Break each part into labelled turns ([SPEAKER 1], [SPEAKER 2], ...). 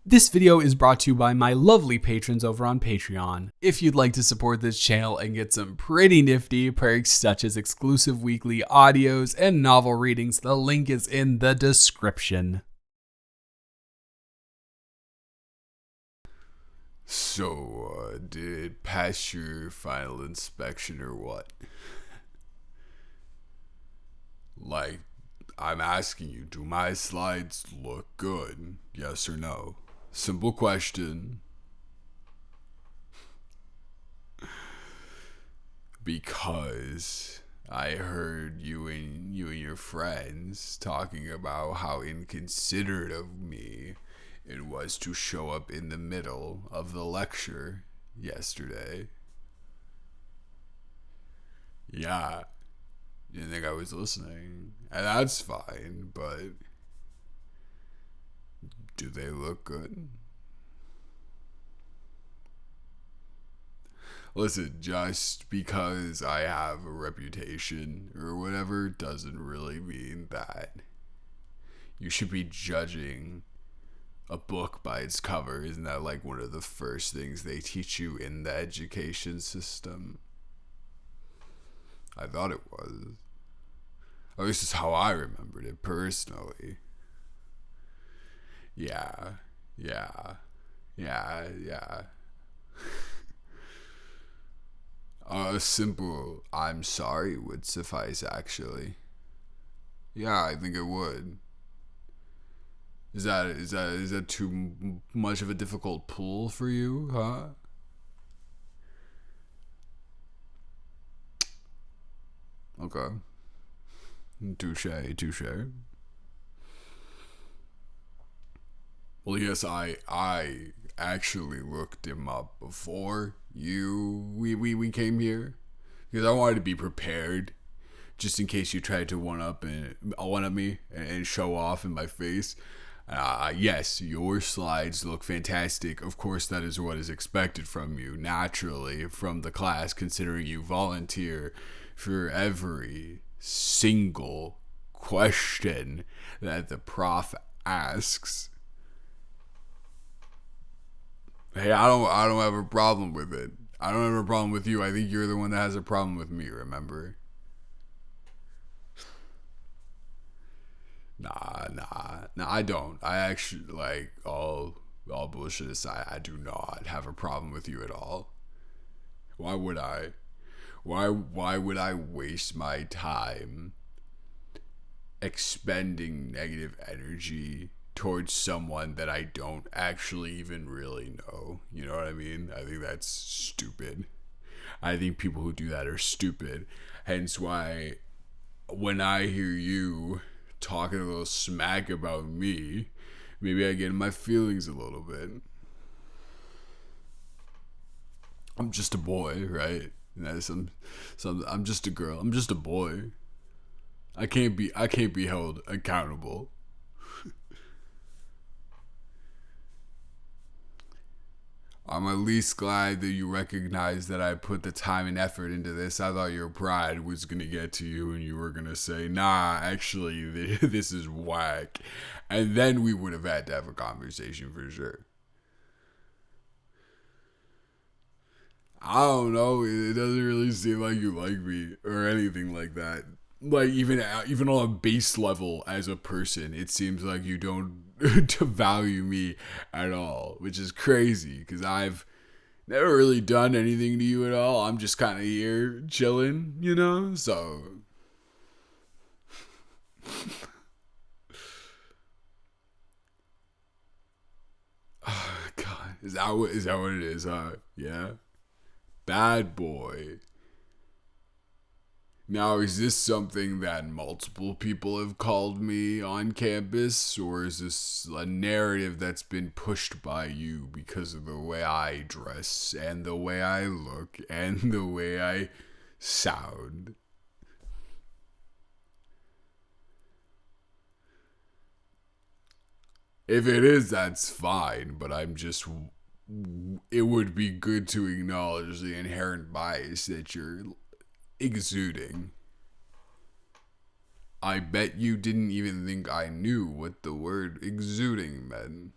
[SPEAKER 1] This video is brought to you by my lovely patrons over on Patreon. If you'd like to support this channel and get some pretty nifty perks such as exclusive weekly audios and novel readings, the link is in the description.
[SPEAKER 2] So, did it pass your final inspection or what? Like, I'm asking you, do my slides look good? Yes or no? Simple question. Because I heard you and your friends talking about how inconsiderate of me it was to show up in the middle of the lecture yesterday. Yeah, you didn't think I was listening, and that's fine, but do they look good? Listen, just because I have a reputation or whatever doesn't really mean that you should be judging a book by its cover. Isn't that like one of the first things they teach you in the education system? I thought it was. At least it's how I remembered it personally. Yeah. A simple "I'm sorry" would suffice, actually. Yeah, I think it would. Is that too much of a difficult pull for you, huh? Okay. Touche. Well, yes, I actually looked him up before we came here because I wanted to be prepared just in case you tried to one up me and show off in my face. Yes, your slides look fantastic. Of course, that is what is expected from you, naturally, from the class, considering you volunteer for every single question that the prof asks. Hey, I don't have a problem with it. I don't have a problem with you. I think you're the one that has a problem with me, remember? Nah, I don't. I actually, like, all bullshit aside, I do not have a problem with you at all. Why would I? Why would I waste my time expending negative energy towards someone that I don't actually even really know? You know what I mean? I think that's stupid. I think people who do that are stupid. Hence why when I hear you talking a little smack about me, maybe I get in my feelings a little bit. I'm just a boy, right? I'm just a girl. I'm just a boy. I can't be held accountable. I'm at least glad that you recognize that I put the time and effort into this. I thought your pride was going to get to you and you were going to say, nah, actually, this is whack. And then we would have had to have a conversation for sure. I don't know. It doesn't really seem like you like me or anything like that. Like, even on a base level as a person, it seems like you don't to value me at all, which is crazy because I've never really done anything to you at all. I'm just kind of here chilling, you know? So oh, God, is that what it is, huh? Yeah. Bad boy. Now, is this something that multiple people have called me on campus, or is this a narrative that's been pushed by you because of the way I dress, and the way I look, and the way I sound? If it is, that's fine, but it would be good to acknowledge the inherent bias that you're exuding. I bet you didn't even think I knew what the word exuding meant.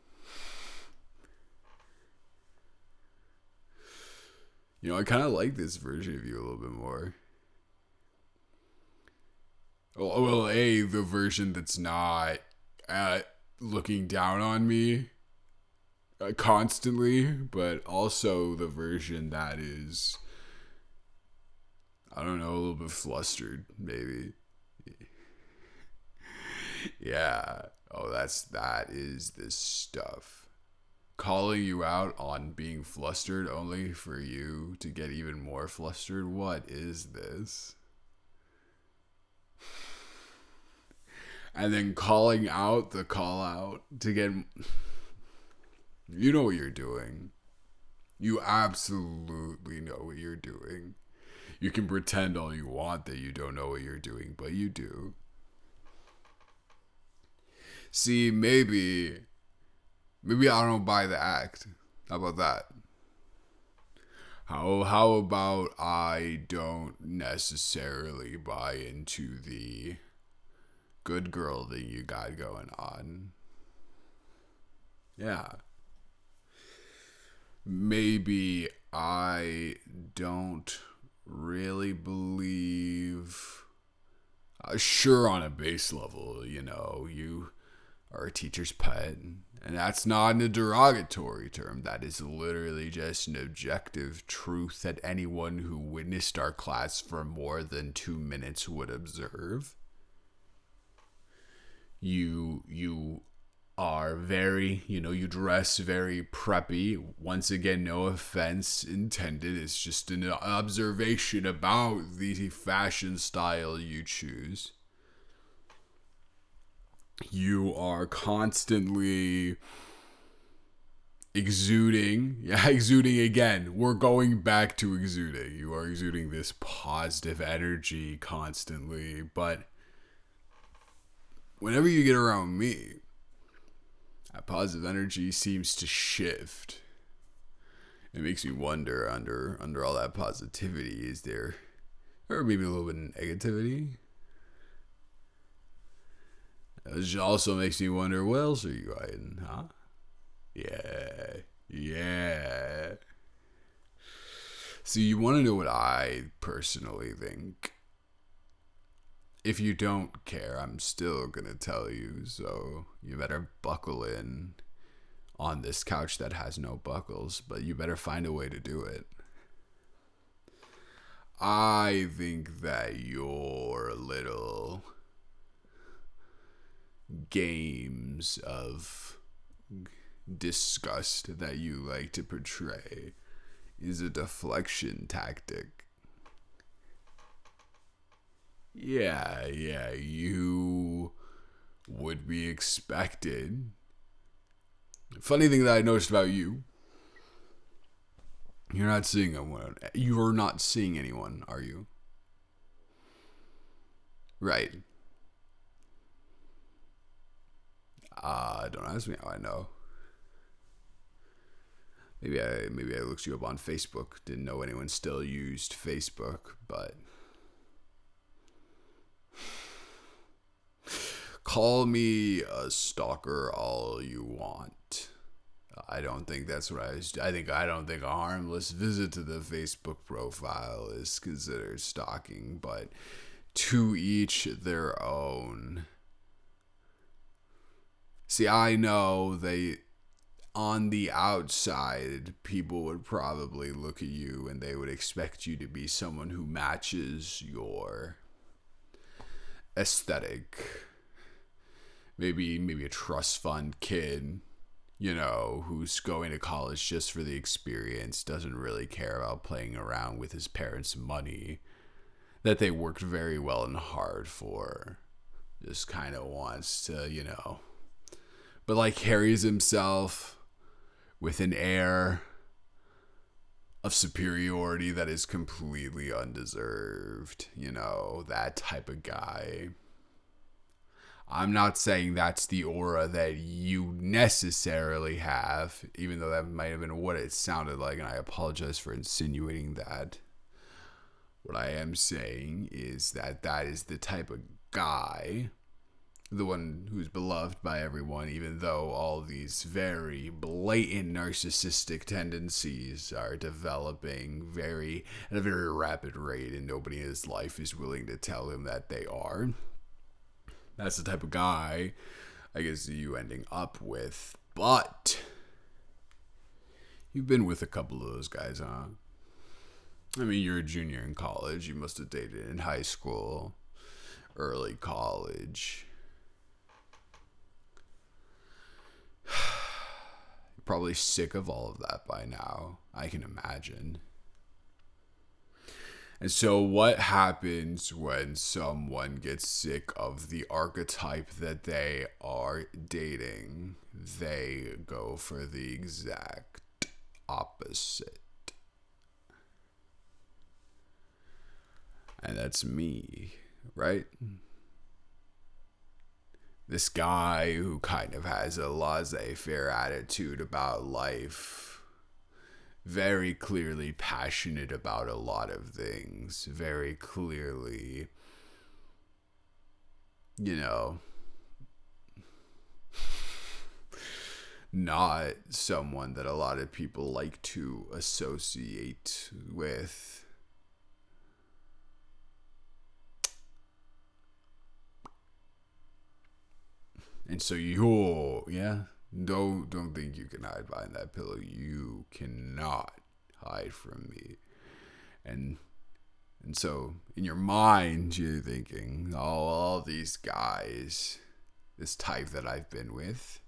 [SPEAKER 2] I kind of like this version of you a little bit more. Well, the version that's not looking down on me constantly, but also the version that is, I don't know, a little bit flustered, maybe. Yeah. Oh, that is this stuff. Calling you out on being flustered only for you to get even more flustered. What is this? And then calling out the call out to get... You know what you're doing. You absolutely know what you're doing. You can pretend all you want that you don't know what you're doing, but you do. See, maybe I don't buy the act. How about that? How about I don't necessarily buy into the good girl thing you got going on? Yeah. Maybe I don't really believe... sure, on a base level, you are a teacher's pet. And that's not a derogatory term. That is literally just an objective truth that anyone who witnessed our class for more than 2 minutes would observe. You are very, you dress very preppy. Once again, no offense intended. It's just an observation about the fashion style you choose. You are constantly exuding. Yeah, exuding again. We're going back to exuding. You are exuding this positive energy constantly. But whenever you get around me, that positive energy seems to shift. It makes me wonder, under all that positivity, is there, or maybe a little bit of negativity? It also makes me wonder, what else are you hiding, huh? Yeah. So you want to know what I personally think? If you don't care, I'm still going to tell you, so you better buckle in on this couch that has no buckles, but you better find a way to do it. I think that your little games of disgust that you like to portray is a deflection tactic. Yeah, you would be expected. Funny thing that I noticed about you, you're not seeing anyone. You are not seeing anyone, are you? Right. Don't ask me how I know. Maybe I looked you up on Facebook. Didn't know anyone still used Facebook, but call me a stalker all you want. I don't think that's what I don't think a harmless visit to the Facebook profile is considered stalking, but to each their own. See, I know on the outside, people would probably look at you and they would expect you to be someone who matches your aesthetic. Maybe a trust fund kid, who's going to college just for the experience, doesn't really care about playing around with his parents' money that they worked very well and hard for. Just kind of wants to, but carries himself with an air of superiority that is completely undeserved. That type of guy. I'm not saying that's the aura that you necessarily have, even though that might have been what it sounded like, and I apologize for insinuating that. What I am saying is that is the type of guy the one who's beloved by everyone, even though all these very blatant narcissistic tendencies are developing at a very rapid rate, and nobody in his life is willing to tell him that they are. That's the type of guy I guess you ending up with. But you've been with a couple of those guys, huh? I mean, you're a junior in college. You must have dated in high school, early college. You're probably sick of all of that by now, I can imagine. And so what happens when someone gets sick of the archetype that they are dating? They go for the exact opposite. And that's me, right? This guy who kind of has a laissez-faire attitude about life. Very clearly passionate about a lot of things. Very clearly, not someone that a lot of people like to associate with. And so don't think you can hide behind that pillow. You cannot hide from me. And so in your mind, you're thinking, all these guys, this type that I've been with,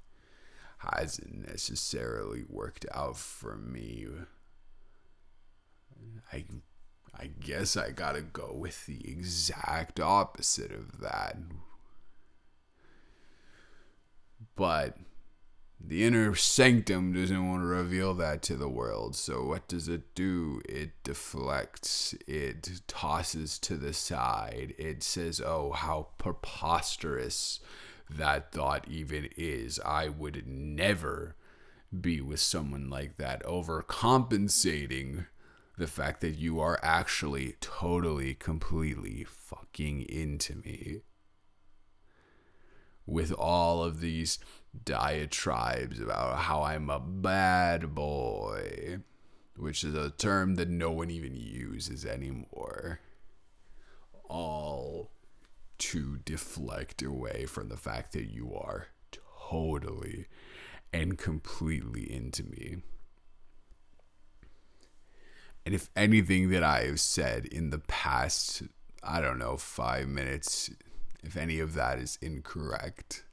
[SPEAKER 2] hasn't necessarily worked out for me. I guess I gotta go with the exact opposite of that. But the inner sanctum doesn't want to reveal that to the world. So what does it do? It deflects. It tosses to the side. It says, oh, how preposterous that thought even is. I would never be with someone like that, overcompensating the fact that you are actually totally, completely fucking into me. With all of these diatribes about how I'm a bad boy, which is a term that no one even uses anymore. All to deflect away from the fact that you are totally and completely into me. And if anything that I have said in the past, 5 minutes, if any of that is incorrect,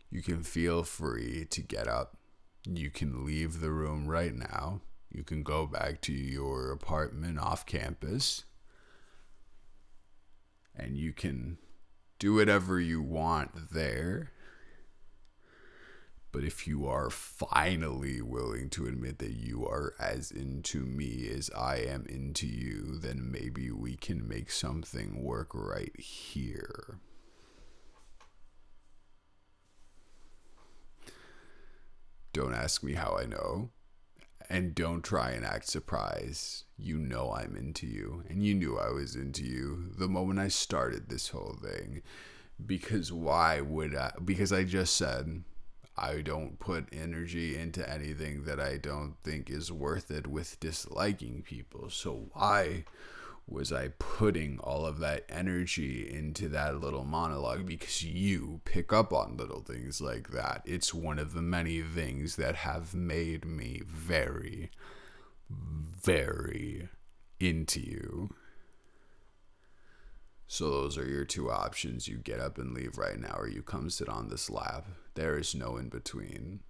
[SPEAKER 2] you can feel free to get up. You can leave the room right now. You can go back to your apartment off campus. And you can do whatever you want there. But if you are finally willing to admit that you are as into me as I am into you, then maybe we can make something work right here. Don't ask me how I know. And don't try and act surprised. You know I'm into you. And you knew I was into you the moment I started this whole thing. Because why would I? Because I just said I don't put energy into anything that I don't think is worth it with disliking people. So why was I putting all of that energy into that little monologue? Because you pick up on little things like that. It's one of the many things that have made me very, very into you. So those are your two options. You get up and leave right now, or you come sit on this lap. There is no in between.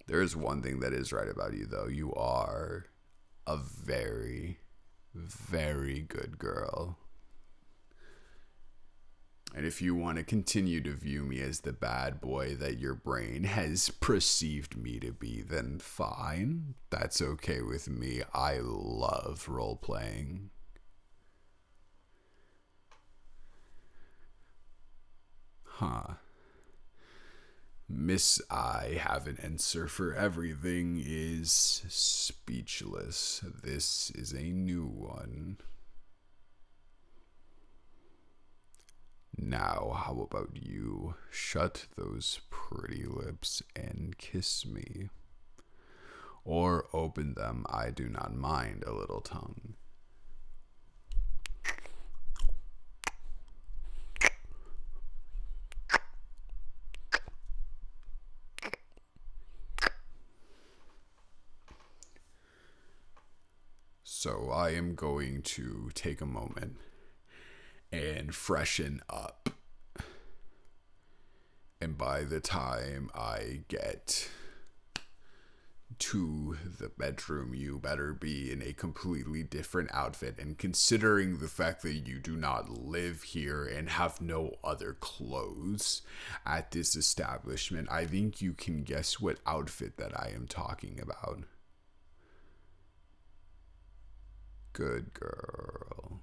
[SPEAKER 2] There is one thing that is right about you, though. You are a very, very good girl. And if you want to continue to view me as the bad boy that your brain has perceived me to be, then fine. That's okay with me. I love role-playing. Huh. Miss I have an answer for everything is speechless. This is a new one. Now, how about you shut those pretty lips and kiss me? Or open them, I do not mind a little tongue. So I am going to take a moment and freshen up. And by the time I get to the bedroom, you better be in a completely different outfit. And considering the fact that you do not live here and have no other clothes at this establishment, I think you can guess what outfit that I am talking about. Good girl.